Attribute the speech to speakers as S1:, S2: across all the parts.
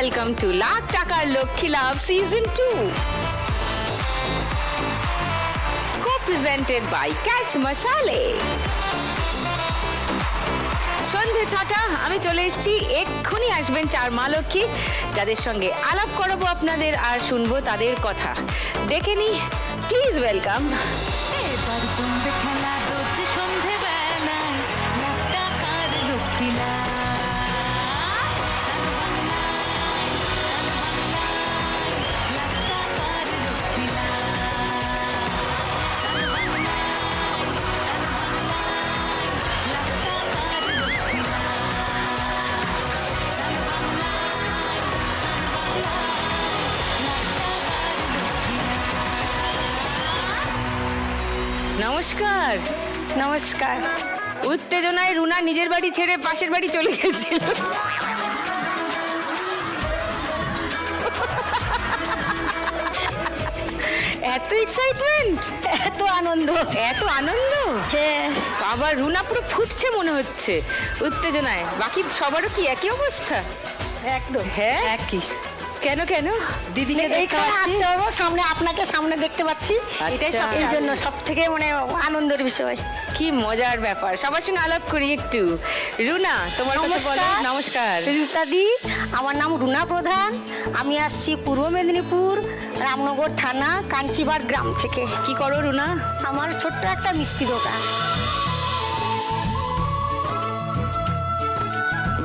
S1: Welcome to Lakh টাকার Lakshmi Labh season 2, co-presented by catch মশালে। সন্ধে 6টা, আমি চলে এসেছি। এক্ষুনি আসবেন 4 মা লক্ষ্মী, যাদের সঙ্গে আলাপ করাবো আপনাদের আর শুনবো তাদের কথা। ডেকে নি, প্লিজ ওয়েলকাম।
S2: এবার জমবে খেলা রোজ সন্ধে বেলায় লাখ টাকার লক্ষ্মী লাভ। লাখ টাকার লক্ষ্মী লাভ। লাখ টাকার লক্ষ্মী
S1: নমস্কার।
S3: নমস্কার।
S1: উত্তেজনায় রুনা নিজের বাড়ি ছেড়ে পাশের বাড়ি চলে গেছিল। এত এক্সাইটমেন্ট,
S3: এত আনন্দ,
S1: এত আনন্দ।
S3: হ্যাঁ
S1: বাবা, রুনা পুরো ফুটছে মনে হচ্ছে উত্তেজনায়। বাকি সবারও কি একই অবস্থা?
S3: একদম
S1: হ্যাঁ,
S3: একই।
S1: কেন কেন? দিদিকে দেখতে
S3: এইখানে
S1: পাচ্ছি।
S3: আসতে পারবো, সামনে আপনাকে সামনে দেখতে পাচ্ছি, এটাই
S1: আচ্ছা।
S3: এই জন্য সব থেকে মানে আনন্দের বিষয়।
S1: কি মজার ব্যাপার। সবার সঙ্গে আলাপ করি একটু। রুনা, তোমার কথা বলো। নমস্কার।
S3: সুজিতাদি, আমার নাম রুনা প্রধান। আমি আসছি পূর্ব মেদিনীপুর, রামনগর থানা, কাঞ্চিবার গ্রাম থেকে।
S1: কি করো রুনা?
S3: আমার ছোট্ট একটা মিষ্টি দোকান।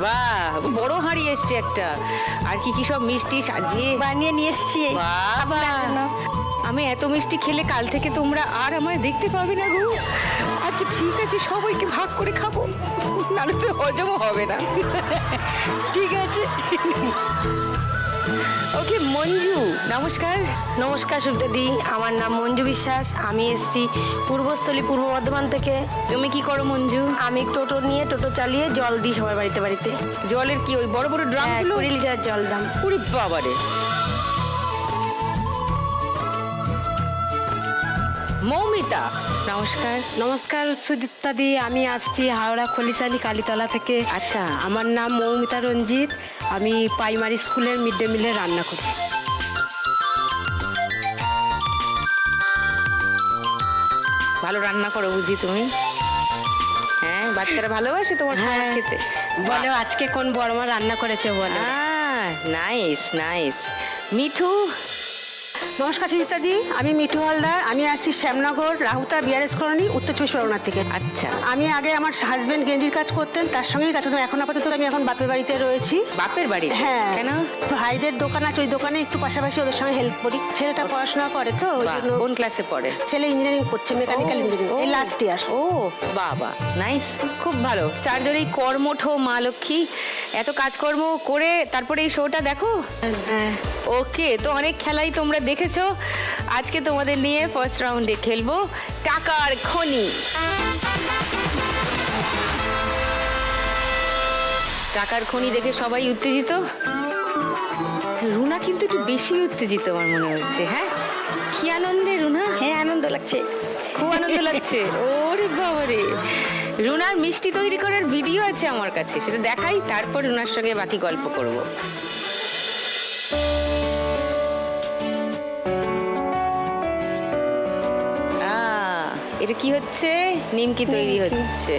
S1: বাহ, বড় হাঁড়ি এসছে একটা। আর কি কি সব মিষ্টি সাজিয়ে
S3: বানিয়ে নিয়ে এসছি
S1: বাবা।
S3: আপনার জন্য।
S1: আমি এত মিষ্টি খেলে কাল থেকে তোমরা আর আমায় দেখতে পাবে না গো। আচ্ছা ঠিক আছে, সবাইকে ভাগ করে খাবো, নাহলে তো হজমও হবে না।
S3: ঠিক আছে।
S1: ওকে, মঞ্জু, নমস্কার।
S3: নমস্কার সুজিতাদি, আমার নাম মঞ্জু বিশ্বাস। আমি এসছি পূর্বস্থলী, পূর্ব বর্ধমান থেকে।
S1: তুমি কি করো মঞ্জু?
S3: আমি টোটো নিয়ে টোটো চালিয়ে জল দিই সবার বাড়িতে বাড়িতে।
S1: জলের কি ওই বড় বড় ড্রামগুলো?
S3: 20 লিটার জল দাম।
S1: উড়ি বাবারে। মৌমিতা, নমস্কার।
S4: নমস্কার সুদীপ্তাদি, আমি আসছি হাওড়া খলিশানি কালীতলা থেকে।
S1: আচ্ছা।
S4: আমার নাম মৌমিতা রঞ্জিত। আমি প্রাইমারি স্কুলের মিড ডে মিলে রান্না করি।
S1: ভালো রান্না করো বুঝি তুমি? হ্যাঁ, বাচ্চারা ভালোবাসে তোমার খাবার
S4: হ্যাঁ।
S1: খেতে?
S4: বলো আজকে কোন বড় মা রান্না করেছে বলো।
S1: Nice nice. মিঠু,
S5: নমস্কার সুজিতাদি, আমি মিঠু হালদার। আমি আসছি শ্যামনগর রাহুতা বিআরএস কলোনি, উত্তর 24 পরগনা থেকে।
S1: আচ্ছা।
S5: আমি আগে আমার হাজবেন্ড গেঞ্জির কাজ করতেন, তার সঙ্গেই কাজ করতাম। এখন আপাতত আমি এখন বাপের বাড়িতে রয়েছি।
S1: বাপের বাড়ি?
S5: হ্যাঁ।
S1: কেন?
S5: ভাইদের দোকান আছে, ওই দোকানে একটু পাশাপাশি ওদের সঙ্গে হেল্প করি। ছেলেটা পড়াশোনা করে তো ওই
S1: বাহ,
S5: জন্য।
S1: কোন ক্লাসে পড়ে?
S5: ছেলে ইঞ্জিনিয়ারিং করছে, মেকানিক্যাল ইঞ্জিনিয়ারিং, এই লাস্ট ইয়ার।
S1: ও বাবা, নাইস, খুব ভালো। চারজনেই কর্মঠ মা লক্ষ্মী। এত কাজকর্ম করে তারপরে এই শোটা দেখো।
S4: হ্যাঁ।
S1: ওকে, তো অনেক খেলাই তোমরা দেখেছো। আজকে তোমাদের নিয়ে ফার্স্ট রাউন্ডে খেলবো টাকার খনি। টাকার খনি দেখে সবাই উত্তেজিত। রুনা কিন্তু একটু বেশি উত্তেজিত আমার মনে হচ্ছে। হ্যাঁ, কি আনন্দে রুনা।
S3: হ্যাঁ, আনন্দ লাগছে,
S1: খুব আনন্দ লাগছে। ওরে বাবারে, রুনার মিষ্টি তৈরি করার ভিডিও আছে আমার কাছে, সেটা দেখাই, তারপর রুনার সঙ্গে বাকি গল্প করব। এটা কি হচ্ছে? নিমকি তৈরি হচ্ছে।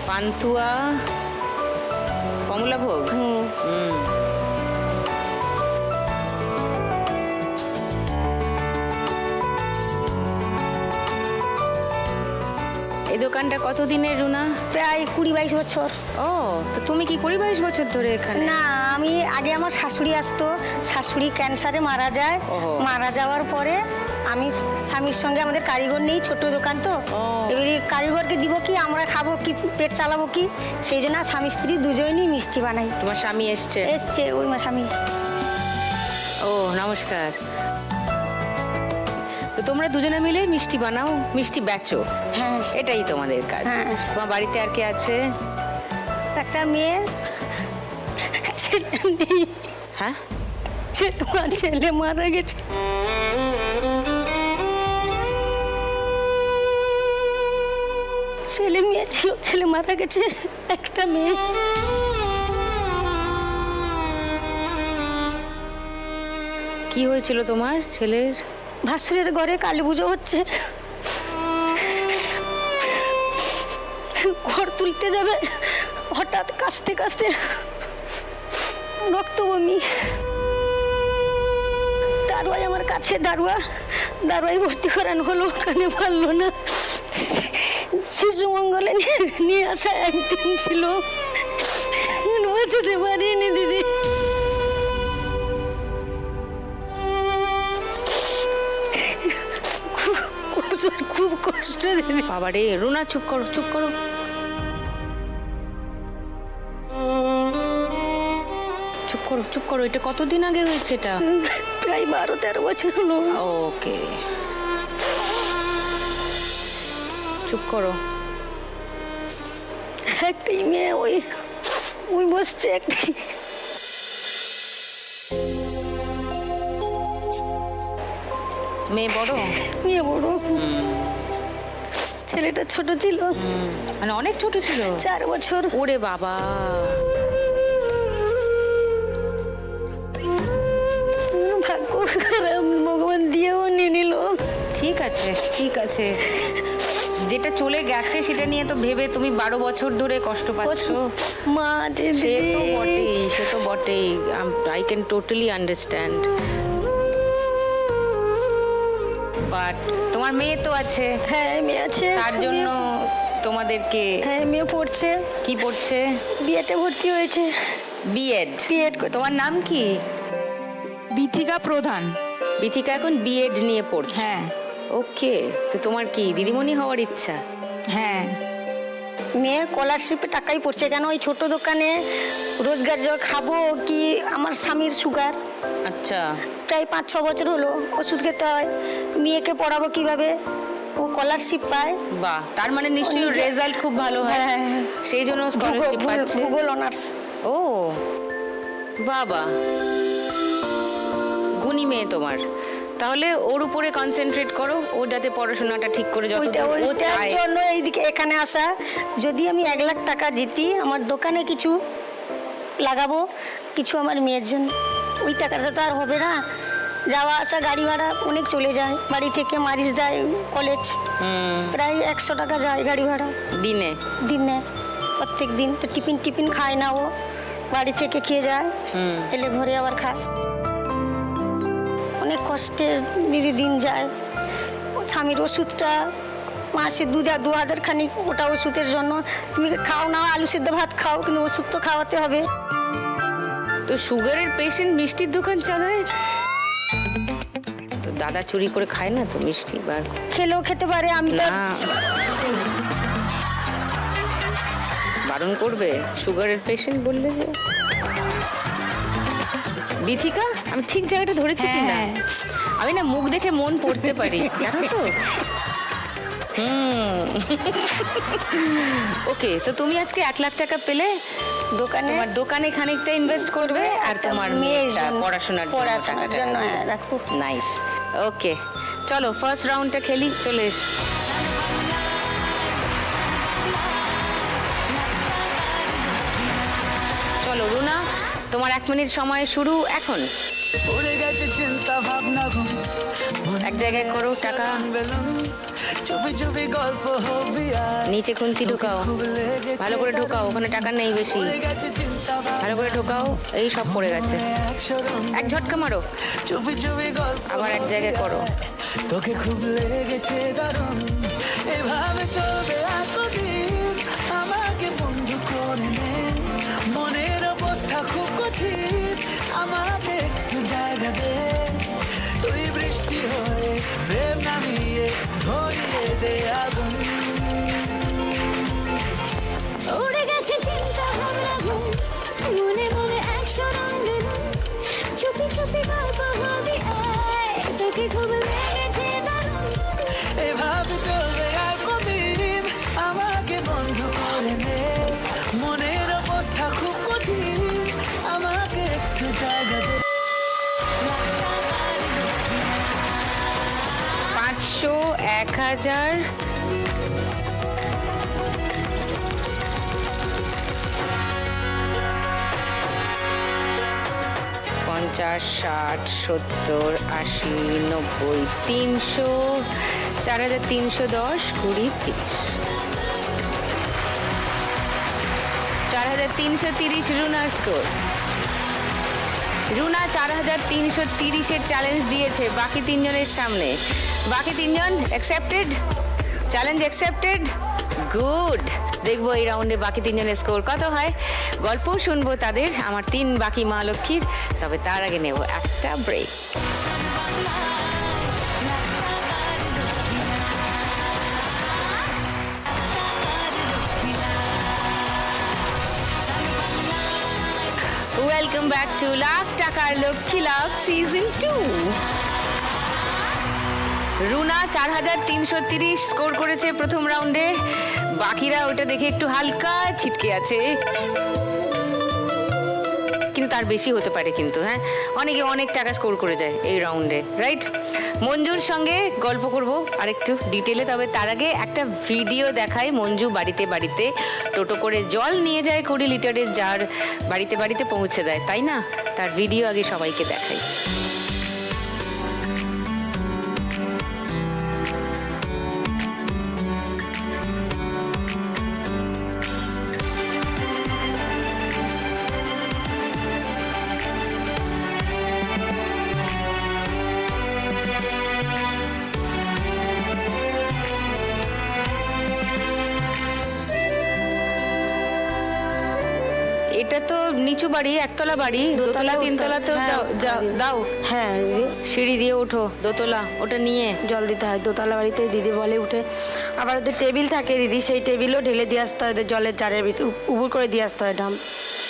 S1: পান্তুয়া, কমলাভোগ। হুম। এই দোকানটা কতদিনের রুনা?
S3: প্রায় 20-22 বছর।
S1: ও, তো তুমি কি 20-22 বছর ধরে এখানে?
S3: না, আমি আগে আমার শাশুড়ি আসতো, শাশুড়ি ক্যান্সারে মারা যায়।
S1: ওহো।
S3: মারা যাওয়ার পরে আমি স্বামীর সঙ্গে, আমাদের কারিগর নেই, ছোট দোকান তো।
S1: ও।
S3: এবারে কারিগরকে দিব কি, আমরা খাবো কি, পেট চালাবো কি, সেই জন্য স্বামী স্ত্রী দুজনেই মিষ্টি বানাই।
S1: তোমার স্বামী এসছে?
S3: এসছে ওই মা স্বামী।
S1: ও নমস্কার। তো তোমরা দুজনে মিলে মিষ্টি বানাও, মিষ্টি বেচো।
S3: হ্যাঁ।
S1: এটাই তোমাদের কাজ।
S3: হ্যাঁ।
S1: তোমার বাড়িতে আর কে আছে?
S3: একটা মেয়ে, ছেলে নেই।
S1: হ্যাঁ,
S3: হচ্ছে, আমার ছেলে মারা গেছে। ছেলে মেয়ে ছিল, ছেলে মারা গেছে, একটা মেয়ে।
S1: কি হয়েছিল তোমার ছেলের?
S3: ভাসুরের ঘরে কালী পুজো হচ্ছে, ঘর তুলতে যাবে, হঠাৎ কাঁচতে কাঁচতে রক্ত বমি। দারোয়াই আমার কাছে, দারোয়াই ভর্তি করানো হলো, ওখানে পারলো না। শিশু মঙ্গলে নিয়ে আসা একদিন ছিল, বাঁচাতে পারিনি দিদি। খুব কষ্ট দিদি।
S1: বাবারে রুনা, চুপ করো চুপ করো। চুপ করো চুপ করো। এটা কতদিন আগে হয়েছে এটা?
S3: প্রায় 12-13 বছর হলো।
S1: ওকে, চুপ করো।
S3: একটাই মেয়ে, ওই বসছে একটাই।
S1: মেয়ে বড়?
S3: মেয়ে বড়, ছেলেটা ছোট ছিল,
S1: মানে অনেক ছোট ছিল।
S3: 4 বছর।
S1: ওরে বাবা,
S3: ভাগ্য খারাপ, ভগবান দিয়েও নিয়ে নিল।
S1: ঠিক আছে ঠিক আছে, যেটা চলে গেছে সেটা নিয়ে তো ভেবে তুমি 12 বছর ধরে কষ্ট পাচ্ছ।
S3: মা
S1: সে তো বটেই, সে তো বটেই। I can totally understand, but তোমার মেয়ে তো আছে।
S3: হ্যাঁ মেয়ে আছে,
S1: তার জন্য তোমাদেরকে।
S3: হ্যাঁ মেয়ে পড়ছে।
S1: কি পড়ছে?
S3: বিয়েতে ভর্তি হয়েছে।
S1: বিএড?
S3: বিএড করছে।
S1: তোমার নাম কি?
S2: বিথিকা প্রধান।
S1: বিথিকা এখন বিএড নিয়ে পড়ছে?
S2: হ্যাঁ।
S1: ওকে, তো তোমার কি দিদিমণি হওয়ার ইচ্ছা?
S2: হ্যাঁ।
S3: মেয়ে স্কলারশিপে টাকাই পড়ছে, কেন ওই ছোট দোকানে রোজগার খাবো কি? আমার স্বামীর সুগার,
S1: আচ্ছা।
S3: প্রায় 5-6 বছর হলো ওষুধ খেতে হয়। মেয়েকে পড়াবো কিভাবে? ও স্কলারশিপ পায়।
S1: বাহ, তার মানে নিশ্চয়ই
S3: নিজে-
S1: রেজাল্ট খুব ভালো হয়,
S3: হ্যাঁ।
S1: সেই জন্য স্কলারশিপ পাচ্ছে।
S3: ভূগোল অনার্স।
S1: ও বাবা, গুণী মেয়ে তোমার। তাহলে ওর উপরে কনসেন্ট্রেট করো, ও যাতে পড়াশোনাটা ঠিক করে যতদূর ও
S3: ওইটার
S1: চায়।
S3: জন্য এইদিকে এখানে আসা। যদি আমি 1 লাখ টাকা জিতি, আমার দোকানে কিছু লাগাবো, কিছু আমার মেয়ের জন্য। ওই টাকাটা তো আর হবে না, যাওয়া আসা গাড়ি ভাড়া অনেক চলে যায়। বাড়ি থেকে মারিস দেয় কলেজ, প্রায় 100 টাকা যায় গাড়ি ভাড়া
S1: দিনে।
S3: দিনে, প্রত্যেক দিন। তো টিফিন খায় না, ও বাড়ি থেকে খেয়ে যায়, এলে ঘরে আবার খায়। অনেক কষ্টে দিদি দিন যায়। স্বামীর ওষুধটা মাসে 2,000 খানিক, ওটা ওষুধের জন্য। তুমি খাও না, আলু সিদ্ধ ভাত খাও, কিন্তু ওষুধ তো খাওয়াতে হবে।
S1: তো সুগারের পেশেন্ট মিষ্টির দোকান চালায়? তো দাদা চুরি করে খায় না তো মিষ্টি? বার
S3: খেলেও খেতে পারে, আমি তো
S1: না, বারণ করবে? সুগারের পেশেন্ট বললে যে। বিথিকা, আমি ঠিক জায়গাটা ধরেছি কিনা?
S2: হ্যাঁ।
S1: আমি না মুখ দেখে মন পড়তে পারি, জানো তো। ওকে, সো তুমি আজকে 1 লাখ টাকা পেলে
S3: দোকানে
S1: তোমার দোকানে খানিকটা ইনভেস্ট করবে, আর তোমার মেয়েটা পড়াশোনার
S3: জন্য হ্যাঁ, রাখো।
S1: নাইস। ওকে, চলো ফার্স্ট রাউন্ডটা খেলি, চলে এসো। চলো রুনা, তোমার 1 মিনিট সময় শুরু এখন।
S6: উড়ে গেছে চিন্তা ভাবনা ঘুম,
S1: এক জায়গায় করো, টাকা
S6: চুপি চুপি গল্প হবি আর
S1: নিচে খুন্তি ঢোকাও, ভালো করে ঢোকাও, ওখানে টাকা নেই বেশি,
S6: উড়ে গেছে চিন্তা
S1: ভালো করে ঢোকাও। এই সব পড়ে গেছে, এক ঝটকা মারো,
S6: চুপি চুপি গল্প
S1: আবার এক জায়গায় করো।
S6: তোকে খুব লেগেছে দারুণ, এভাবে চলবে আর কদিন, আমাকে বন্ধু করে নে, মনের অবস্থা খুব কঠিন, আমাকে একটু জায়গা দে, তুই বৃষ্টি হয়ে প্রেম নামিয়ে ধরিয়ে দে আগুন।
S7: উড়ে গেছে চিন্তা ভাবনা ঘুম, মনে মনে 100 রঙ বেলুন, চুপি চুপি গল্প হবি আয়, তোকে খুব লেগেছে দারুণ,
S6: এভাবে চলবে আর কদিন, আমাকে বন্ধু করে নে, মনের অবস্থা খুব কঠিন, আমাকে একটু জায়গা দে।
S1: 1000, 50, 60, 70, 80, 90, 300, 4310, 20, 30, 4330 রুনার স্কোর। রুনা 4330-এর চ্যালেঞ্জ দিয়েছে বাকি তিনজনের সামনে। বাকি তিনজন অ্যাকসেপ্টেড, চ্যালেঞ্জ অ্যাকসেপ্টেড, গুড। দেখবো এই রাউন্ডে বাকি তিনজনের স্কোর কত হয়। গল্পও শুনবো তাদের, আমার 3 বাকি মা লক্ষ্মীর। তবে তার আগে নেব একটা break. Welcome back to Lakh টাকার লক্ষ্মী লাভ সিজন 2। রুনা 4330 স্কোর করেছে প্রথম রাউন্ডে। বাকিরা ওটা দেখে একটু হালকা ছিটকে আছে, কিন্তু তার বেশি হতে পারে কিন্তু। হ্যাঁ, অনেকে অনেক টাকা স্কোর করে যায় এই রাউন্ডে, রাইট? মঞ্জুর সঙ্গে গল্প করব আরেকটু ডিটেলে। তবে তার আগে একটা ভিডিও দেখাই। মঞ্জু বাড়িতে বাড়িতে টোটো করে জল নিয়ে যায় 20 লিটারের জার, বাড়িতে বাড়িতে পৌঁছে দেয়, তাই না? তার ভিডিও আগে সবাইকে দেখাই। এটা তো নিচু বাড়ি, একতলা বাড়ি, দোতলা তিনতলা তো দাও।
S3: হ্যাঁ,
S1: সিঁড়ি দিয়ে ওঠো দোতলা, ওটা নিয়ে
S3: জল দিতে হয় দোতলা বাড়িতে, দিদি বলে উঠে। আবার ওদের টেবিল থাকে দিদি, সেই টেবিলও ঢেলে দিয়ে আসতে হয়, ওদের জলের জারের ভিতরে উবুর করে দিয়ে আসতে হয় ড্রাম।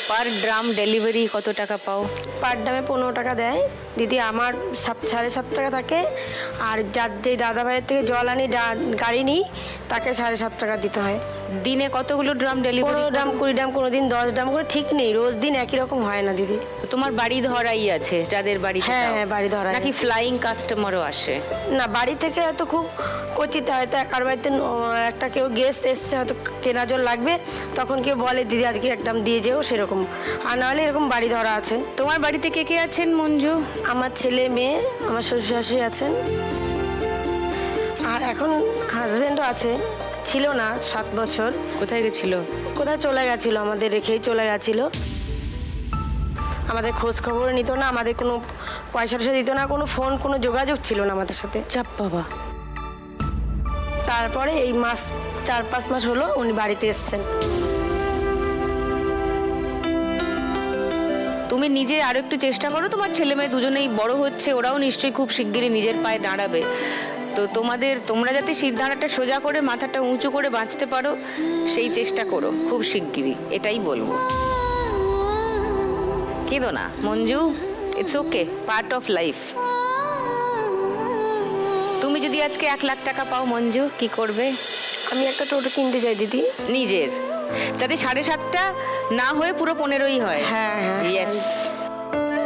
S1: পার ড্রাম ডেলিভারি কত টাকা পাও?
S3: পার ড্রামে 15 টাকা দেয় দিদি। আমার 7.5 টাকা থাকে। আর যার যেই দাদা ভাইয়ের থেকে জল আনি গাড়ি নিই, তাকে 7.5 টাকা দিতে হয়।
S1: দিনে কতগুলো ড্রাম ডেলিভারি?
S3: 15 ড্রাম, 20 ড্রাম, কোনোদিন 10 ড্রাম করে, ঠিক নেই। রোজ দিন একই রকম হয় না দিদি।
S1: তোমার বাড়ি ধরাই আছে যাদের বাড়ি?
S3: হ্যাঁ, হ্যাঁ, বাড়ি ধরাই
S1: নাকি
S3: আছে।
S1: ফ্লাইং কাস্টমারও আসে?
S3: না, বাড়ি থেকে হয়তো খুব কচিত, হয়তো কার বাড়িতে একটা কেউ গেস্ট এসছে, হয়তো কেনা জল লাগবে, তখন কেউ বলে দিদি আজকে এক ড্রাম দিয়ে যেও, সেরকম। আর নাহলে এরকম বাড়ি ধরা আছে।
S1: তোমার বাড়িতে কে কে আছেন মঞ্জু?
S3: আমার ছেলে মেয়ে, আমার শ্বশুর শাশুড়ি আছেন, আর এখন হাজবেন্ডও আছে। ছিল না 7 বছর।
S1: কোথায় গেছিল?
S3: কোথায় চলে গেছিলো, আমাদের রেখেই চলে গেছিলো। আমাদের খোঁজ খবর নিত না, আমাদের কোনো পয়সা টয়সা দিত না, কোনো ফোন, কোনো যোগাযোগ ছিল না আমাদের সাথে।
S1: চাপ বাবা।
S3: তারপরে এই 4-5 মাস হলো উনি বাড়িতে এসছেন।
S1: তুমি নিজে আরো একটু চেষ্টা করো, তোমার ছেলে মেয়ে দুজনেই বড় হচ্ছে, ওরাও নিশ্চয়ই খুব শিগগিরই নিজের পায়ে দাঁড়াবে। তো তোমরা যাতে সিদ্ধান্তটা সোজা করে মাথাটা উঁচু করে বাঁচতে পারো, সেই চেষ্টা করো খুব শিগগিরই, এটাই বলবো। কেঁদো না Manju, it's okay, part of life. তুমি যদি আজকে 1 লাখ টাকা পাও মঞ্জু, কি করবে?
S3: আমি একটা টোটো কিনতে চাই দিদি,
S1: নিজের, যাতে 7.5টা না হয়ে পুরো 15ই হয়।
S3: হ্যাঁ, হ্যাঁ,
S1: ইয়েস।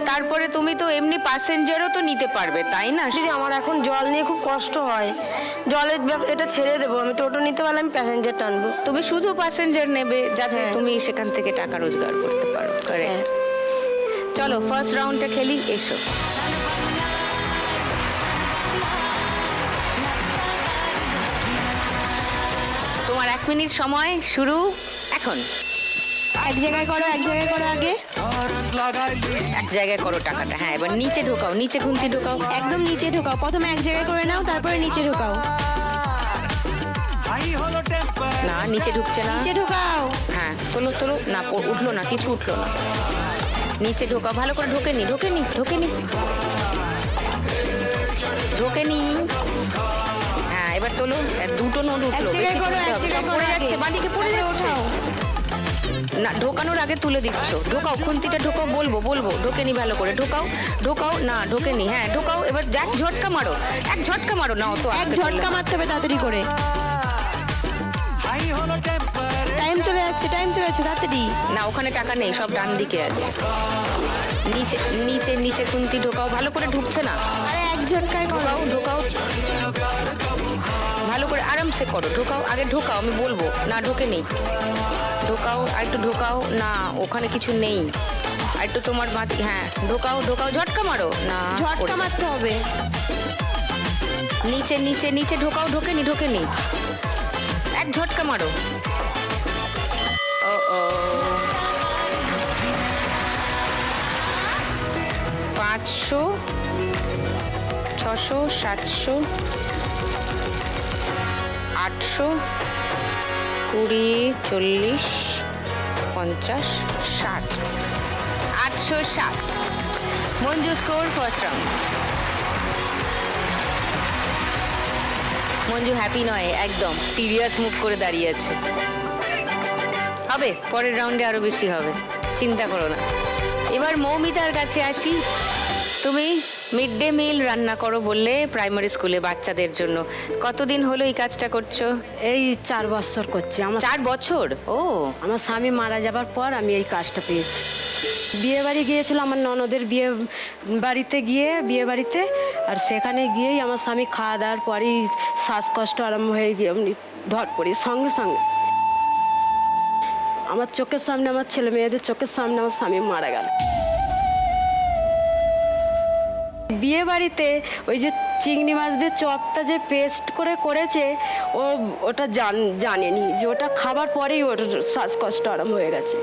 S1: তারপরে তুমি তো এমনি প্যাসেঞ্জারও তো নিতে পারবে, তাই না?
S3: দিদি আমার এখন জল নিয়ে খুব কষ্ট হয়। জলের এটা ছেড়ে দেবো, আমি টোটো নিতে পারলে আমি প্যাসেঞ্জার টানবো।
S1: তুমি শুধু প্যাসেঞ্জার নেবে, যাতে
S3: হ্যাঁ।
S1: তুমি সেখান থেকে টাকা রোজগার করতে পারো। কারেক্ট। চলো ফার্স্ট রাউন্ডটা খেলি, এসো। তোমার 1 মিনিট সময় শুরু এখন।
S4: এক জায়গায় করো, এক জায়গায় করো আগে।
S1: এক জায়গায় করো টাকাটা। হ্যাঁ, এবার নিচে ঢোকাও, নিচে খুন্তি ঢোকাও।
S4: একদম নিচে ঢোকাও, প্রথমে এক জায়গায় করে নাও, তারপরে নিচে ঢোকাও।
S1: না, নিচে ঢুকছে না।
S4: নিচে ঢোকাও।
S1: হ্যাঁ, তোলো তোলো। না, উঠলো না, কিছু উঠলো না। নিচে ঢোকাও, ভালো করে ঢোকেনি। হ্যাঁ, এবার তোলো। 2টো নোট উঠলো।
S4: এক জায়গায় করো, এক জায়গায় করো,
S1: পড়ে যাচ্ছে, বাঁদিকে পড়ে যাচ্ছে। না, ঢোকানোর আগে তুলে দিচ্ছ। ঢোকাও, খুন্তিটা ঢোকাও, বলবো। ঢোকেনি, ভালো করে ঢোকাও। না, ঢোকেনি। হ্যাঁ, ঢোকাও। এবার এক ঝটকা মারো, না অত
S4: এক ঝটকা মারতে হবে তাড়াতাড়ি করে। টাইম চলে যাচ্ছে, তাড়াতাড়ি।
S1: না, ওখানে টাকা নেই, সব ডান দিকে আছে। নিচে খুন্তি ঢোকাও, ভালো করে ঢুকছে না।
S4: আরে এক ঝটকায় করো।
S1: ঢোকাও। আরামসে করো, ঢোকাও, আগে ঢোকাও, আমি বলবো না ঢোকে নেই, ঢোকাও, আর একটু ঢোকাও, না ওখানে কিছু নেই, আর একটু তোমার মাটি, হ্যাঁ ঢোকাও ঢোকাও, ঝটকা মারো, না
S4: ঝটকা মারতে হবে।
S1: নিচে নিচে নিচে ঢোকাও, ঢোকেনি ঢোকেনি, এক ঝটকা মারো। ও ও 500 600 700 800 20 40 50 60 860। Manju score first round. Manju happy নয়, একদম সিরিয়াস মুখ করে দাঁড়িয়ে আছে। হবে, পরের রাউন্ডে আরো বেশি হবে, চিন্তা করো না। এবার মৌমিতার কাছে আসি। তুমি মিড ডে মিল রান্না করো বললে প্রাইমারি স্কুলে বাচ্চাদের জন্য, কতদিন হলো এই কাজটা করছো?
S4: এই 4 বছর করছি।
S1: 4 বছর? ও,
S4: আমার স্বামী মারা যাবার পর আমি এই কাজটা পেয়েছি। বিয়ে বাড়ি গিয়েছিল আমার ননদের বিয়ে বাড়িতে, আর সেখানে গিয়েই আমার স্বামী খাওয়া দাওয়ার পরেই শ্বাসকষ্ট আরম্ভ হয়ে গিয়ে এমনি ধর পড়ি সঙ্গে সঙ্গে। আমার চোখের সামনে, আমার ছেলে মেয়েদের চোখের সামনে আমার স্বামী মারা গেল। বিয়ে বাড়িতে ওই যে চিংড়ি মাছ দিয়ে চপটা যে পেস্ট করে করেছে, ওটা জানেনি যে ওটা খাবার পরেই ওর শ্বাসকষ্ট আরম্ভ হয়ে গেছে।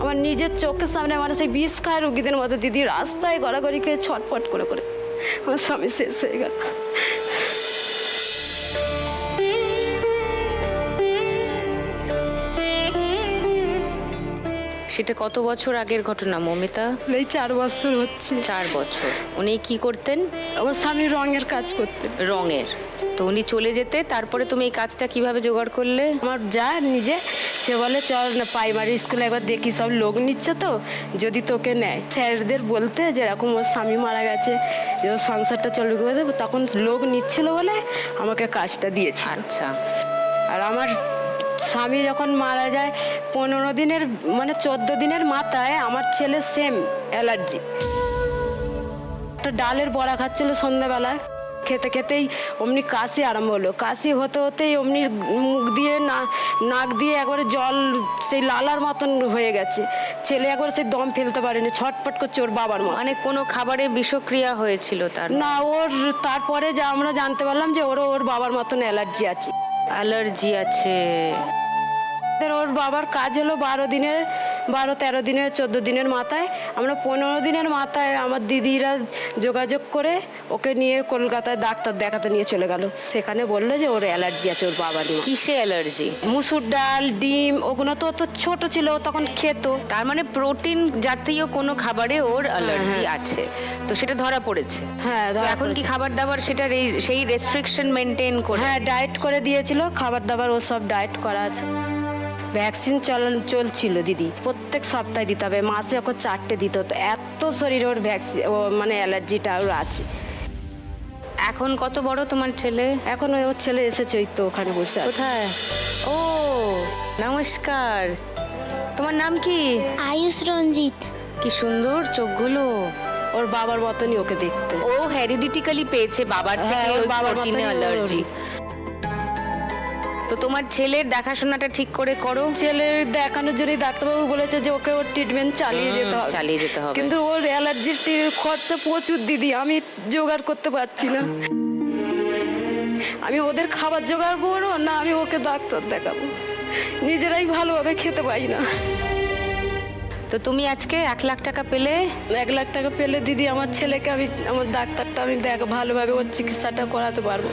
S4: আমার নিজের চোখের সামনে আমার সেই বিষ খায় রুগীদের মতো দিদি রাস্তায় গড়াগড়ি খেয়ে ছটফট করে করে আমার স্বামী শেষ হয়ে গেল।
S1: সেটা কত বছর আগের ঘটনা মৌমিতা?
S4: এই 4 বছর হচ্ছে।
S1: 4 বছর। উনি কি করতেন?
S4: আমার স্বামী রঙের কাজ করতেন।
S1: রঙের। তো উনি চলে যেতে, তারপরে তুমি এই কাজটা কিভাবে জোগাড় করলে?
S4: আমার যা নিজে, সে বলে চল না প্রাইমারি স্কুলে একবার দেখি, সব লোক নিচ্ছে তো, যদি তোকে নেয়। স্যারদের বলতে যে এরকম ওর স্বামী মারা গেছে, যে ওর সংসারটা চলবে করে দেবো, তখন লোক নিচ্ছিল বলে আমাকে কাজটা দিয়েছে।
S1: আচ্ছা।
S4: আর আমার স্বামী যখন মারা যায় 15 দিনের মানে 14 দিনের মাথায় আমার ছেলে সেম অ্যালার্জি। একটা ডালের বড়া খাচ্ছিল সন্ধ্যাবেলায়, খেতে খেতেই অমনি কাশি আরম্ভ হলো। কাশি হতে হতেই অমনি মুখ দিয়ে নাক দিয়ে একবারে জল সেই লালার মতন হয়ে গেছে। ছেলে একবার সেই দম ফেলতে পারেনি, ছটফট করছে ওর বাবার মতো।
S1: মানে কোনো খাবারে বিষক্রিয়া হয়েছিল তার?
S4: না, ওর তারপরে যা আমরা জানতে পারলাম যে ওর বাবার মতন অ্যালার্জি আছে।
S1: অ্যালার্জি আছে।
S4: ওর বাবার কাজ হলো 12 13 দিনের 14 দিনের মাথায়, আমরা 15 দিনের মাথায় আমার দিদিরা যোগাযোগ করে ওকে নিয়ে কলকাতায় ডাক্তার দেখাতে নিয়ে চলে গেল। সেখানে বললো যে ওর অ্যালার্জি আছে ওর বাবার।
S1: কিসে অ্যালার্জি?
S4: মুসুর ডাল, ডিম, ওগুলো তো ছোট ছিল, ও তখন খেত।
S1: তার মানে প্রোটিন জাতীয় কোনো খাবারে ওর অ্যালার্জি আছে, তো সেটা ধরা পড়েছে।
S4: হ্যাঁ,
S1: তো এখন কি খাবার দাবার সেটা সেই রেস্ট্রিকশন মেনটেন করে?
S4: হ্যাঁ, ডায়েট করে দিয়েছিল, খাবার দাবার ও সব ডায়েট করা আছে। ভ্যাকসিন চলছিল দিদি, প্রত্যেক সপ্তাহে দিতে হবে, মাসে ওকে 4টে দিতে হতো। এত শরীরে ওর ভ্যাকসিন ও মানে অ্যালার্জিটা ওর আছে।
S1: এখন কত বড় তোমার ছেলে?
S4: এখন ওর ছেলে এসেছে, ওই তো ওখানে বসে আছে।
S1: কোথায়? ও নমস্কার, তোমার নাম কি?
S7: আয়ুষ রঞ্জিত।
S1: কি সুন্দর চোখগুলো।
S4: ওর বাবার মতনই ওকে দেখতে।
S1: ও হেরিডিটিক্যালি পেয়েছে বাবার থেকে,
S4: হ্যাঁ, ওর
S1: ওই
S4: বাবার
S1: প্রোটিনে
S4: মতনই
S1: অ্যালার্জি। তো তোমার ছেলের দেখাশোনাটা ঠিক করে করো।
S4: ছেলের দেখানোর জন্যই ডাক্তারবাবু বলেছে যে ওকে ওর ট্রিটমেন্ট চালিয়ে যেতে হবে। কিন্তু ওর অ্যালার্জির খরচা প্রচুর দিদি, আমি জোগাড় করতে পারছি না। আমি ওদের খাবার জোগাড় করবো না, আমি ওকে ডাক্তার দেখাবো, নিজেরাই ভালোভাবে খেতে পাই না।
S1: তো তুমি আজকে 1 লাখ টাকা পেলে?
S4: 1 লাখ টাকা পেলে দিদি আমার ছেলেকে আমার ডাক্তারটা আমি ভালোভাবে ওর চিকিৎসাটা করাতে পারবো।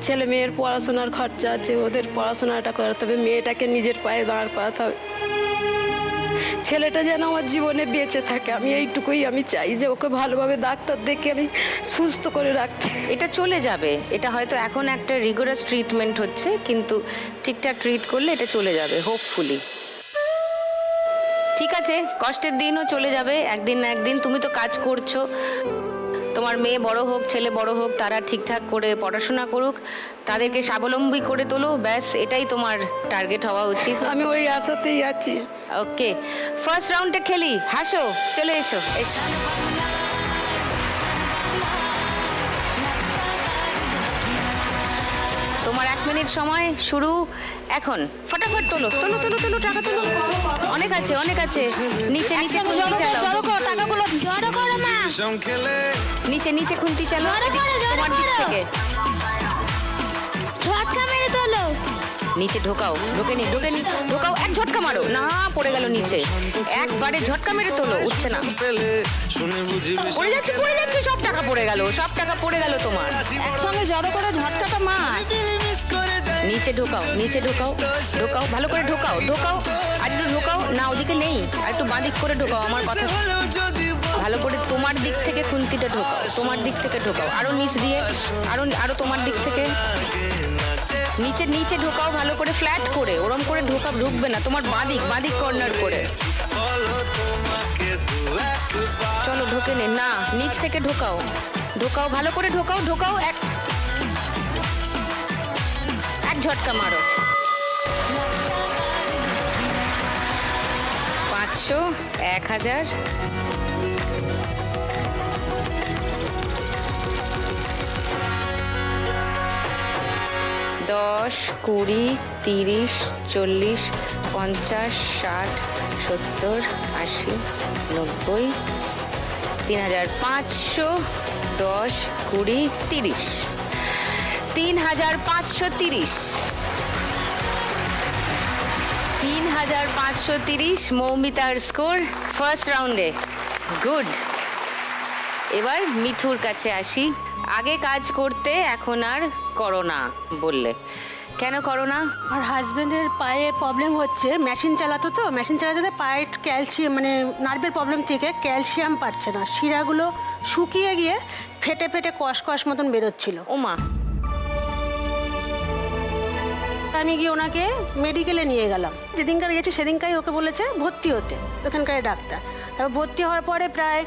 S4: ছেলে মেয়ের পড়াশোনার খরচা আছে, ওদের পড়াশোনাটা করাতে হবে, মেয়েটাকে নিজের পায়ে দাঁড় করাতে হবে। ছেলেটা যেন আমার জীবনে বেঁচে থাকে, আমি এইটুকুই আমি চাই, যে ওকে ভালোভাবে ডাক্তার দেখে আমি সুস্থ করে রাখতে।
S1: এটা চলে যাবে, এটা হয়তো এখন একটা রিগোরাস ট্রিটমেন্ট হচ্ছে, কিন্তু ঠিকঠাক ট্রিট করলে এটা চলে যাবে হোপফুলি। ঠিক আছে, কষ্টের দিনও চলে যাবে একদিন না একদিন। তুমি তো কাজ করছো, তোমার মেয়ে বড় হোক ছেলে বড় হোক, তারা ঠিকঠাক করে পড়াশোনা করুক, তাদেরকে স্বাবলম্বী করে তোলো, ব্যাস এটাই তোমার টার্গেট হওয়া উচিত।
S4: আমি ওই আশাতেই আছি।
S1: ওকে, ফার্স্ট রাউন্ডে খেলি, হাসো, চলে এসো এসো। তোমার 1 মিনিট সময় শুরু এখন। ফটাফট তোলো তোলো তোলো তোলো, টাকা তোলো। অনেক আছে অনেক আছে। নিচে নিচে খুন্তি চালাও,
S3: টাকাগুলো জড়ো করো না।
S6: সম খেলে
S1: নিচে নিচে খুন্তি চালাও তোমার দিক থেকে।
S3: ঝটকা মেরে তোলো।
S1: নিচে ঢোকাও, ঢোকেনি ঢোকাও, এক ঝটকা মারো না, পড়ে গেল নিচে। একবারে ঝটকা মেরে তোলো, উঠছে না,
S6: পেলে শুনে বুঝি
S1: পড়ে যাচ্ছে, সব টাকা পড়ে গেল, সব টাকা পড়ে গেল তোমার।
S3: একসঙ্গে জড়ো করে ঝটকাটা মার।
S6: মিস করে যায়
S1: নিচে ঢোকাও, নিচে ঢোকাও, ঢোকাও ভালো করে, ঢোকাও ঢোকাও, আর একটু ঢোকাও না, ওদিকে নেই, আর একটু বাঁ দিক করে ঢোকাও। আমার কথা
S6: হলেও যদি
S1: ভালো করে তোমার দিক থেকে খুন্তিটা ঢোকাও, তোমার দিক থেকে ঢোকাও, আরো নিচ দিয়ে, আরো তোমার দিক থেকে নিচে নিচে ঢোকাও ভালো করে, ফ্ল্যাট করে, ওরম করে ঢুকবে না, তোমার বাঁ দিক কর্নার করে। চলো ঢোকে নে না, নিচ থেকে ঢোকাও, ঢোকাও ভালো করে, ঢোকাও এক ঝটকা মারো। 500, 1000, দশ, 20, 30, 40, 50, 60, 70, 80, 90, 3500, 10, 20, 30, 3530, 3530 মৌমিতার স্কোর ফার্স্ট রাউন্ডে। গুড। এবার মিঠুর কাছে আসি। আগে কাজ করতে, এখন আর করো না বললে, কেন করো না?
S5: আর হাজবেন্ডের পায়ে প্রবলেম হচ্ছে, মেশিন চালাতে পায়ের ক্যালসিয়াম মানে নার্ভের প্রবলেম থেকে ক্যালসিয়াম পাচ্ছে না, শিরাগুলো শুকিয়ে গিয়ে ফেটে ফেটে কষ মতন বেরোচ্ছিল।
S1: ওমা,
S5: আমি গিয়ে ওনাকে মেডিকেলে নিয়ে গেলাম। যেদিনকার গেছি সেদিনকারই ওকে বলেছে ভর্তি হতে ওখানকার ডাক্তার। তারপর ভর্তি হওয়ার পরে প্রায়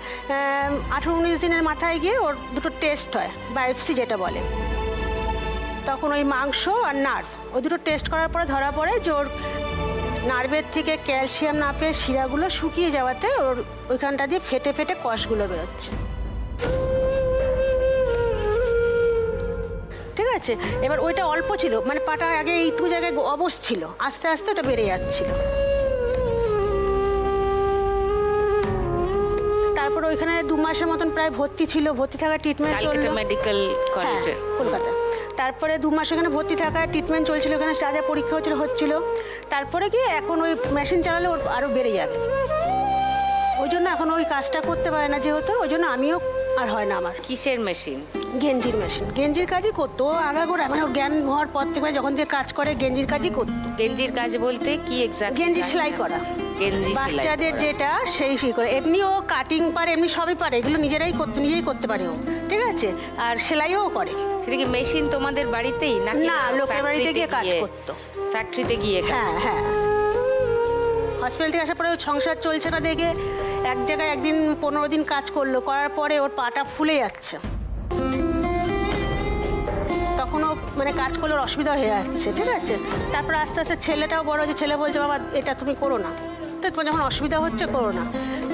S5: 18-19 দিনের মাথায় গিয়ে ওর দুটো টেস্ট হয়, বায়োপসি যেটা বলে। তখন ওই মাংস আর নার্ভ ওই দুটো টেস্ট করার পরে ধরা পড়ে যে ওর নার্ভের থেকে ক্যালসিয়াম না পেয়ে শিরাগুলো শুকিয়ে যাওয়াতে ওর ওইখানটা দিয়ে ফেটে ফেটে কষগুলো বেরোচ্ছে। ঠিক আছে, এবার ওইটা অল্প ছিল, মানে পাটা আগে এইটুকু জায়গায় অবশ ছিল, আস্তে আস্তে ওটা বেড়ে যাচ্ছিল। তারপর ওইখানে 2 মাসের মতন প্রায় ভর্তি ছিল, ভর্তি থাকা ট্রিটমেন্ট চলছিল
S1: মেডিকেল কলেজে,
S5: কলকাতা। তারপরে 2 মাস এখানে ভর্তি থাকা ট্রিটমেন্ট চলছিল, এখানে যা যা পরীক্ষা হচ্ছিল। তারপরে কি এখন ওই মেশিন চালালে ওর আরও বেড়ে যাবে, ওই জন্য এখন ওই কাজটা করতে পারে না যেহেতু, ওই জন্য আমিও আর হয় না আমার।
S1: কিসের মেশিন?
S5: গেঞ্জির মেশিন, গেঞ্জির কাজই করতো আগাগোড়া, মানে জ্ঞান হওয়ার পর থেকে যখন থেকে কাজ করে গেঞ্জির কাজই করতো।
S1: গেঞ্জির কাজ বলতে কি এক্স্যাক্ট?
S5: গেঞ্জি সেলাই করা,
S1: গেঞ্জি
S5: বাচ্চাদের যেটা সেই করে। এমনি ও কাটিং পারে, এমনি সবই পারে, এগুলো নিজেই করতে পারে ও, ঠিক আছে। আর সেলাইও করে।
S1: সেটা কি মেশিন তোমাদের বাড়িতেই নাকি?
S5: না, লোকের বাড়িতে গিয়ে কাজ করতো,
S1: ফ্যাক্টরিতে গিয়ে।
S5: হ্যাঁ। হসপিটাল থেকে আসার পরে ওর সংসার চলছে না দেখে এক জায়গায় একদিন 15 দিন কাজ করলো, করার পরে ওর পাটা ফুলে যাচ্ছে। তখন ও মানে কাজ করলে ওর অসুবিধা হয়ে যাচ্ছে, ঠিক আছে। তারপর আস্তে আস্তে ছেলেটাও বড় হয়েছে, ছেলে বলছে বাবা এটা তুমি করো না, তো তোমার যখন অসুবিধা হচ্ছে করো না।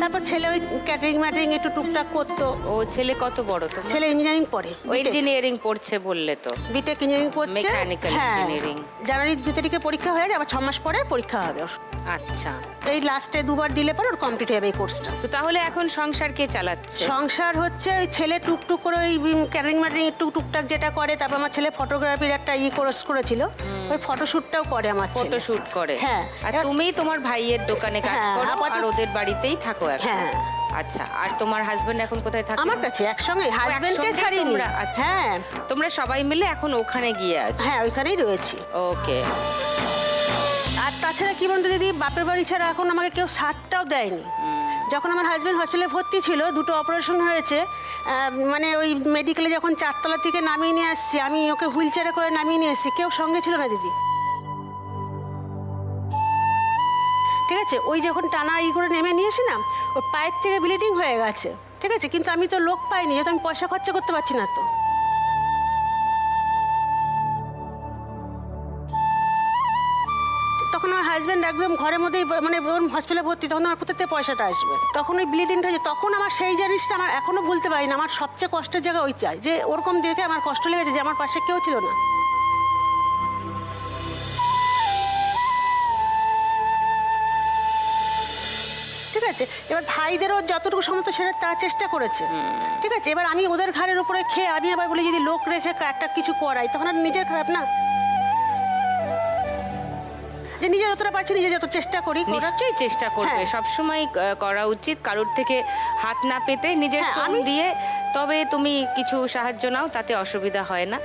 S5: তারপর ছেলে ওই ক্যাটারিং একটু টুকটাক করতো।
S1: ও ছেলে কত বড়? তো
S5: ছেলে ইঞ্জিনিয়ারিং পড়ে,
S1: ও ইঞ্জিনিয়ারিং পড়ছে বললে তো?
S5: বিটেক ইঞ্জিনিয়ারিং পড়ছে,
S1: মেকানিক্যাল ইঞ্জিনিয়ারিং।
S5: জানুয়ারি 2 তারিখে পরীক্ষা হয়ে যাবে, আবার 6 মাস পরে পরীক্ষা হবে ওর।
S1: আচ্ছা,
S5: এই লাস্টে 2বার দিলে পর ওর কমপ্লিট হয়ে যাবে এই কোর্সটা।
S1: তো তাহলে এখন সংসার কে চালাচ্ছে?
S5: সংসার হচ্ছে ওই ছেলে টুকটুক করে ওই ক্যাটারিং একটু টুকটাক যেটা করে। তারপর আমার ছেলে ফটোগ্রাফির একটা কোর্স করেছিল, ওই ফটোশুটটাও করে আমার ছেলে।
S1: ফটোশুট করে?
S5: হ্যাঁ।
S1: আর তুমি তোমার ভাইয়ের দোকানে কাজ
S5: হ্যাঁ,
S1: করো
S5: আপাতত-
S1: আর ওদের বাড়িতেই থাকো এখন?
S5: হ্যাঁ।
S1: আচ্ছা, আর তোমার হাজবেন্ড এখন কোথায় থাকে?
S5: আমার কাছে একসঙ্গে, হাজবেন্ডকে
S1: একসঙ্গে
S5: ছাড়িনি।
S1: তোমরা? আচ্ছা।
S5: হ্যাঁ
S1: তোমরা সবাই মিলে এখন ওখানে গিয়ে আছো?
S5: হ্যাঁ, ওইখানেই রয়েছি।
S1: ওকে।
S5: আর তাছাড়া কি বলতো দিদি, বাপের বাড়ি ছাড়া এখন আমাকে কেউ সাথটাও দেয়নি। যখন আমার হাজবেন্ড হসপিটালে ভর্তি ছিল, 2টো অপারেশন হয়েছে, মানে ওই মেডিকেলে যখন 4 তলা থেকে নামিয়ে নিয়ে আসছি, আমি ওকে হুইল চেয়ারে করে নামিয়ে নিয়ে এসেছি, কেউ সঙ্গে ছিল না দিদি, ঠিক আছে। ওই যখন টানা করে নেমে নিয়েছি না, ওর পায়ের থেকে ব্লিডিং হয়ে গেছে, ঠিক আছে। কিন্তু আমি তো লোক পাইনি, যেহেতু আমি পয়সা খরচা করতে পারছি না। তো তখন আমার হাজব্যান্ড একদম ঘরের মধ্যেই, মানে হসপিটালে ভর্তি, তখন আমার কোথা থেকে পয়সাটা আসবে। তখন ওই ব্লিডিংটা হয়েছে, তখন আমার সেই জিনিসটা আমার এখনো ভুলতে পারি না। আমার সবচেয়ে কষ্টের জায়গা ওইটাই, যে ওরকম দেখে আমার কষ্ট লেগেছে যে আমার পাশে কেউ ছিল না। আছে, এবার ভাইদেরও যতটুকু সমস্ত সেটা তারা চেষ্টা করেছে, ঠিক আছে। এবার আমি ওদের ঘাড়ের উপরে খেয়ে আমি আবার বলি যদি লোক রেখে একটা কিছু করাই তখন আর নিজের খারাপ না, যে নিজে যতটা পারছি নিজে যত চেষ্টা করি করার।
S1: নিশ্চয়ই চেষ্টা করবে,
S5: হ্যাঁ।
S1: সবসময় করা উচিত। কারোর থেকে হাত না পেতে নিজের
S5: হ্যাঁ,
S1: শ্রম দিয়ে তবে তুমি কিছু সাহায্য নাও, তাতে অসুবিধা হয় না।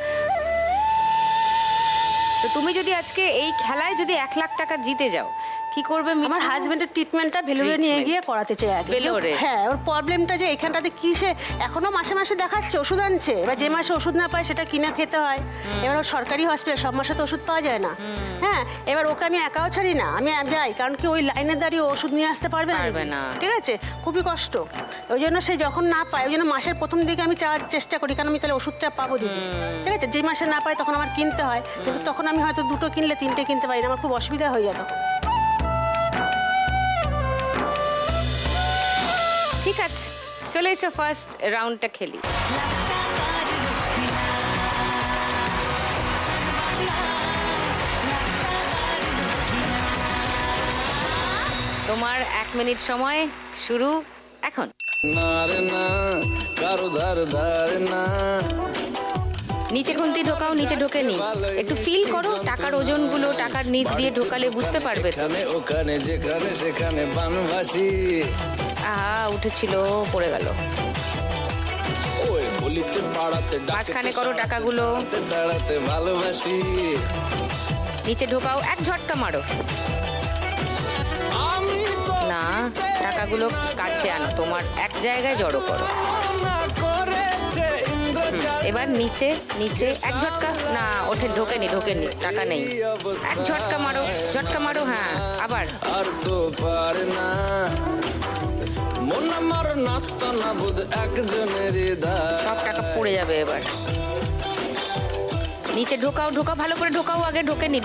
S1: তো তুমি যদি আজকে এই খেলায় যদি 1 লাখ টাকা জিতে যাও, কি করবে?
S5: আমার হাজবেন্ডের ট্রিটমেন্টটা ভেলোরে নিয়ে গিয়ে করাতে চাই আগে।
S1: ভেলোরে?
S5: হ্যাঁ, ওর প্রবলেমটা যে এখানটাতে কি, সে এখনো মাসে মাসে দেখাচ্ছে, ওষুধ আনছে, এবার যে মাসে ওষুধ না পায় সেটা কিনে খেতে হয়। এবার ওর সরকারি হসপিটাল, সব মাসে তো ওষুধ পাওয়া যায় না। হ্যাঁ, এবার ওকে আমি একাও ছাড়ি না, আমি যাই, কারণ কি ওই লাইনে দাঁড়িয়ে ওষুধ নিয়ে আসতে পারবে
S1: না।
S5: ঠিক আছে, খুবই কষ্ট। ওই জন্য সে যখন না পায়, ওই জন্য মাসের প্রথম দিকে আমি চাওয়ার চেষ্টা করি, কারণ আমি তাহলে ওষুধটা পাবো দিদি, ঠিক আছে। যে মাসে না পাই তখন আমার কিনতে হয়, কিন্তু তখন আমি হয়তো 2টো কিনলে 3টে কিনতে পারি না, আমার খুব অসুবিধা হয়ে যায় তখন।
S1: ঠিক আছে, চলে এসো ফার্স্ট রাউন্ডটা খেলি। তোমার 1 মিনিট সময় শুরু এখন।
S6: না রে না কারো ধার ধার না,
S1: নিচে খুন্তি ঢোকাও, নিচে ঢোকে নি, একটু ফিল করো টাকার ওজনগুলো, টাকার নিচ দিয়ে ঢোকালে বুঝতে পারবে তো।
S6: এখানে ওখানে যেখানে সেখানে বানবাসি,
S1: উঠেছিল, পড়ে গেল।
S6: ওই বলিতে পাড়াতে
S1: মাঝখানে করো টাকাগুলো,
S6: দাঁড়াতে ভালোবাসি,
S1: নিচে ঢোকাও, এক ঝটকা মারো।
S6: আমি তো
S1: না, টাকাগুলো কাছে আনো, তোমার এক জায়গায় জড়ো করো।
S6: না করেছে ইন্দ্রজাল,
S1: এবার নিচে নিচে এক ঝটকা, না ওঠে, ঢোকেনি, টাকা নেই, এক ঝটকা মারো, হ্যাঁ আবার।
S6: আর তো পারে না মন আমার নাস্তা না বুধ একজনের হৃদয়,
S1: সব টাকা পড়ে যাবে এবার। নিচে ঢোকাও, ভালো করে ঢোকাও, আগে ঢোকেনি।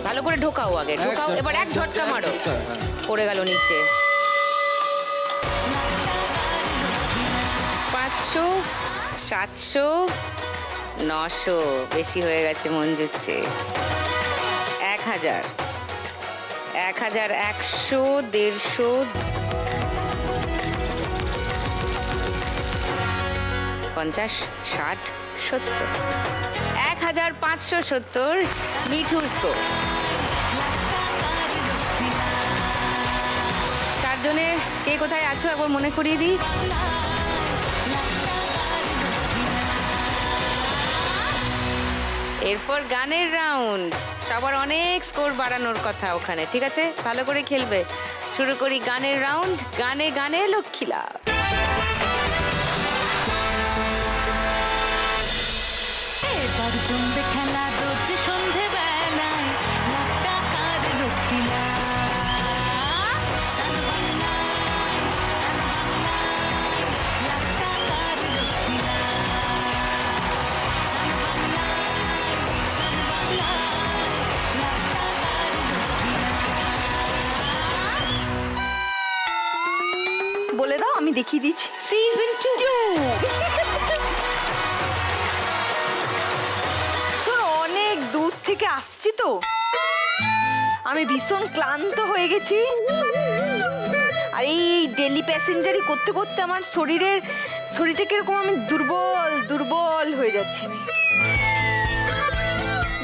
S1: ভালো করে ঢোকাও, আগে ঢোকাও, এবার এক ঝটকা মারো, পড়ে গেল নিচে। 500, 700, 900, বেশি হয়ে গেছে মঞ্জুর চেয়ে। 1000, 100, 150, 50, 60, 70, 1570 মিঠুর স্কোর। 4 জনে কে কোথায় আছো একবার মনে করিয়ে দিই। এরপর গানের রাউন্ড, সবার অনেক স্কোর বাড়ানোর কথা ওখানে, ঠিক আছে, ভালো করে খেলবে। শুরু করি গানের রাউন্ড, গানে গানে লক্ষ্মী লাভ।
S2: এবার জমবে খেলা রোজ সন্ধে বেলায়, লাখ টাকার লক্ষ্মী লাভ। লাখ টাকার লক্ষ্মী
S8: বলে দাও, আমি দেখিয়ে দিচ্ছি।
S1: সিজন 2।
S8: শোনো, অনেক দূর থেকে আসছি তো, আমি ভীষণ ক্লান্ত হয়ে গেছি। আর এই ডেলি প্যাসেঞ্জারি করতে করতে আমার শরীরটা কিরকম, আমি দুর্বল হয়ে যাচ্ছি। আমি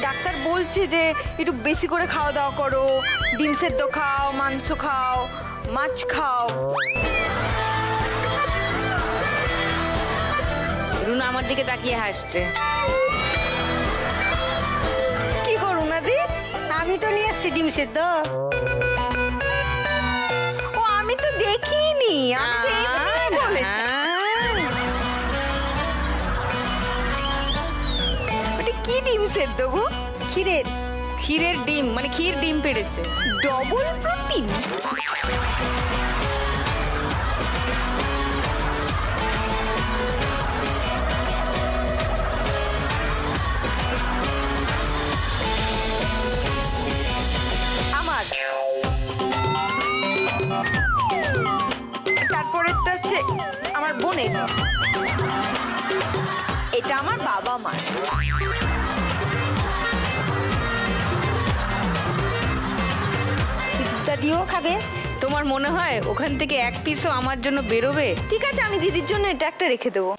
S8: ডাক্তার বলছে যে একটু বেশি করে খাওয়া দাওয়া করো, ডিম সেদ্ধ খাও, মাংস খাও, মাছ খাও।
S1: রুনা আমার দিকে তাকিয়ে হাসছে।
S8: কি করু না দি?
S3: আমি তো নিয়ে এসছি ডিম সেদ্ধ।
S8: ও আমি তো দেখিনি, আমি তো এমনিই বলেছি। ওটা কি ডিম সেদ্ধ গো?
S3: ক্ষীরের
S1: ডিম, মানে ক্ষীর ডিম পেড়েছে।
S8: Double protein. আমার তারপরেরটা হচ্ছে আমার বোনের, এটা আমার বাবা মা।
S3: দুধটা দিয়েও খাবে।
S1: তোমার মনে হয় ওখান থেকে এক পিসও আমার জন্য বেরোবে?
S8: ঠিক আছে, আমি দিদির জন্য এটা একটা রেখে দেবো।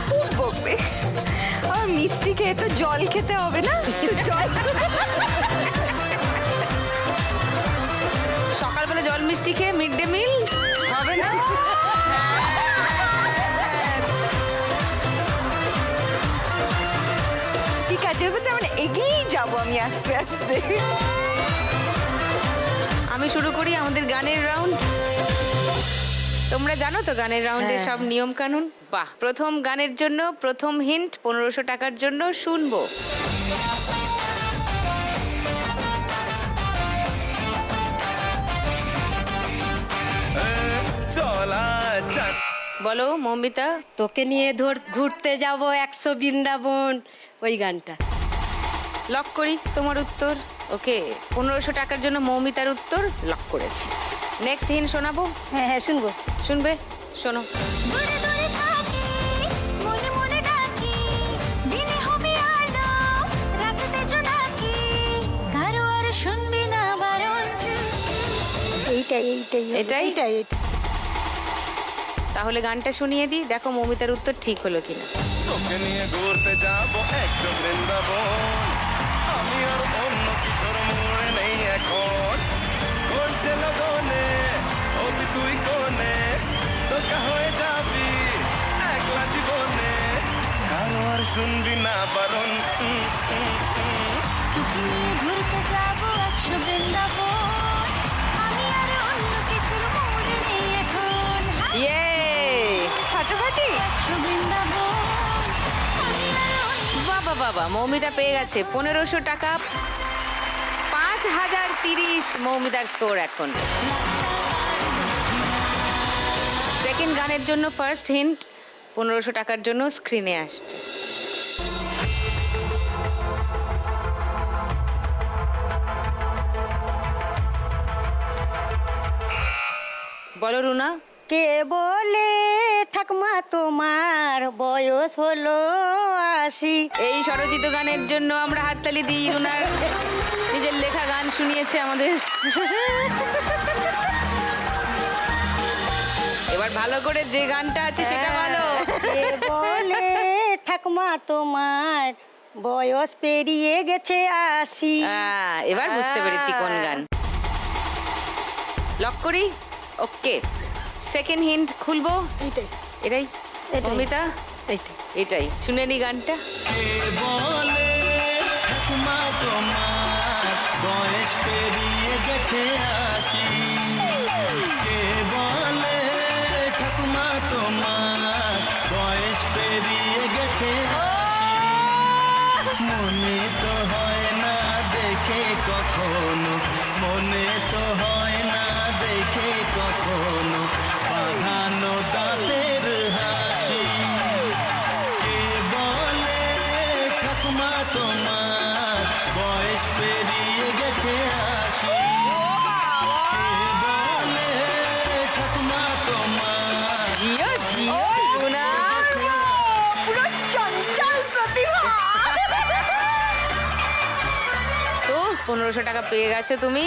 S8: খুব বকবে। আমার মিষ্টি খেয়ে তো জল খেতে হবে না, জল।
S1: সকালবেলা জল মিষ্টি খেয়ে মিড ডে মিল হবে না?
S8: ঠিক আছে, এবার তো মানে এগিয়েই যাবো আমি আস্তে আস্তে।
S1: আমি শুরু করি আমাদের গানের রাউন্ড। তোমরা জানো তো গানের রাউন্ডের সব নিয়ম কানুন? বাহ, প্রথম গানের জন্য প্রথম হিন্ট 1500 টাকার জন্য শুনবো।
S6: চলা
S1: বলো মৌমিতা।
S4: তোকে নিয়ে ঘুরতে যাব 100 বৃন্দাবন, ওই গানটা।
S1: লক করি তোমার উত্তর। ওকে, 1500 টাকার জন্য মৌমিতার উত্তর লক করেছি। নেক্সট হিন্ট শোনাবো?
S3: হ্যাঁ হ্যাঁ শুনবো।
S1: শুনবে? শোনো।
S7: দূরে দূরে থাকি মনে মনে ডাকি দিনে হবে আলো রাতে জোনাকি কারো আর শুনবি না বারণ
S3: এইটাই এইটাই হবে।
S1: এটাই?
S5: এইটাই এটা।
S1: তাহলে গানটা শুনিয়ে দিই, দেখো মৌমিতার উত্তর ঠিক হলো কিনা।
S6: তোকে নিয়ে ঘুরতে যাবো 100 বৃন্দাবন, আমি আর অন্য কিছুর মনে নেই এখন। করছে লগনে অতি তুই কোনে, তোকা হয়ে যাবি একলা জীবনে, কারো আর শুনবি না বারণ।
S7: তোকে নিয়ে ঘুরতে যাবো 100 বৃন্দাবন আমি আর অন্য কিছুর মনে নেই এখন
S1: ইয়ে!
S8: ফাটাফাটি।
S7: 100 বৃন্দাবন আমি আর অন্য
S1: বাবা বাবা, মৌমিতা পেয়ে গেছে 1500 টাকা। 5030 মৌমিতার স্কোর এখন। সেকেন্ড গানের জন্য ফার্স্ট হিন্ট 1500 টাকার জন্য স্ক্রিনে আসছে। বলো রুনা।
S3: কে বলে ঠাকমা তোমার বয়স হলো 80?
S1: এই স্বরচিত গানের জন্য আমরা হাততালি দিই। রুনার নিজের লেখা গান শুনিয়েছে আমাদের। এবার ভালো করে যে গানটা আছে সেটা বলো।
S3: কে বলে ঠাকমা তোমার বয়স পেরিয়ে গেছে 80?
S1: এবার বুঝতে পেরেছি কোন গান। লক করি। ওকে, সেকেন্ড হিন্ট খুলবো।
S5: এইটাই
S1: এটাই? মৌমিতা
S3: এইটাই।
S1: এটাই শুনে নি গানটা।
S6: কে বলে ঠাকুমা তোমার বয়স পেরিয়ে গেছে 80? কে বলে ঠাকুমা তোমার বয়স পেরিয়ে গেছে 80? মনে তো হয় না দেখে কখনো, মনে তো হয় না দেখে কখনো বাঁধানো দাঁতের হাসি। কে বলে ঠাকুমা তোমার বয়স পেরিয়ে গেছে 80? কে বলে ঠাকুমা তোমার
S1: জিও জিও রুনা।
S8: পুরো চঞ্চল প্রতিভা।
S1: তো 1500 টাকা পেয়ে গেছো তুমি।